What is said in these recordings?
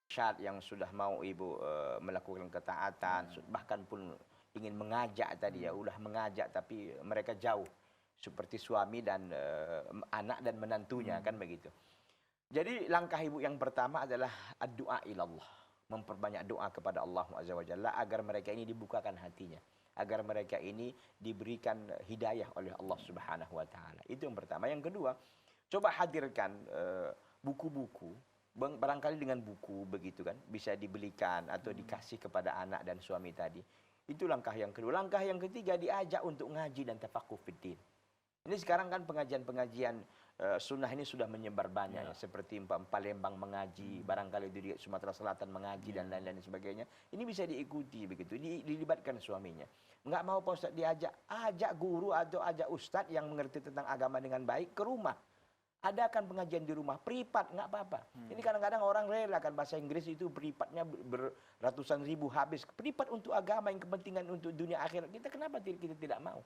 syad yang sudah mau ibu melakukan ketaatan, bahkan pun ingin mengajak tadi ya, udah mengajak tapi mereka jauh seperti suami dan anak dan menantunya kan begitu. Jadi langkah ibu yang pertama adalah doa ilallah, memperbanyak doa kepada Allah Azza wa Jalla agar mereka ini dibukakan hatinya, agar mereka ini diberikan hidayah oleh Allah Subhanahu wa taala. Itu yang pertama. Yang kedua, coba hadirkan buku-buku, barangkali dengan buku begitu kan, bisa dibelikan atau dikasih kepada anak dan suami tadi. Itu langkah yang kedua. Langkah yang ketiga, diajak untuk ngaji dan tafaqquh fiddin. Ini sekarang kan pengajian-pengajian sunnah ini sudah menyebar banyak ya. Seperti Palembang mengaji, barangkali di Sumatera Selatan mengaji dan lain-lain sebagainya. Ini bisa diikuti begitu, dilibatkan suaminya. Enggak mau Pak Ustaz diajak, ajak guru atau ajak ustadz yang mengerti tentang agama dengan baik ke rumah. Adakan pengajian di rumah, privat, nggak apa-apa. Ini kadang-kadang orang rela kan bahasa Inggris itu privatnya beratusan ribu habis. Privat untuk agama yang kepentingan untuk dunia akhirat. Kita kenapa kita tidak mau?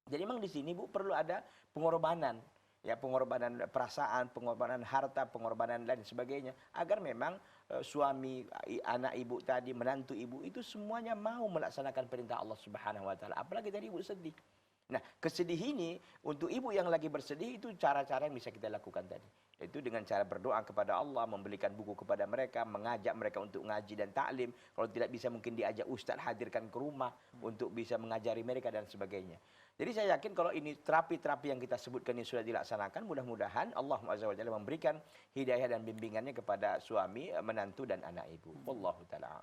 Jadi memang di sini Bu perlu ada pengorbanan. Ya, pengorbanan perasaan, pengorbanan harta, pengorbanan dan sebagainya. Agar memang suami, anak ibu tadi, menantu ibu itu semuanya mau melaksanakan perintah Allah Subhanahu wa taala. Apalagi tadi ibu sedih. Nah, kesedih ini untuk ibu yang lagi bersedih itu cara-cara yang bisa kita lakukan tadi. Itu dengan cara berdoa kepada Allah, membelikan buku kepada mereka, mengajak mereka untuk ngaji dan taklim. Kalau tidak bisa mungkin diajak ustaz hadirkan ke rumah untuk bisa mengajari mereka dan sebagainya. Jadi saya yakin kalau ini terapi-terapi yang kita sebutkan ini sudah dilaksanakan, mudah-mudahan Allah Azza wa Jalla memberikan hidayah dan bimbingannya kepada suami, menantu dan anak ibu. Wallahu taala.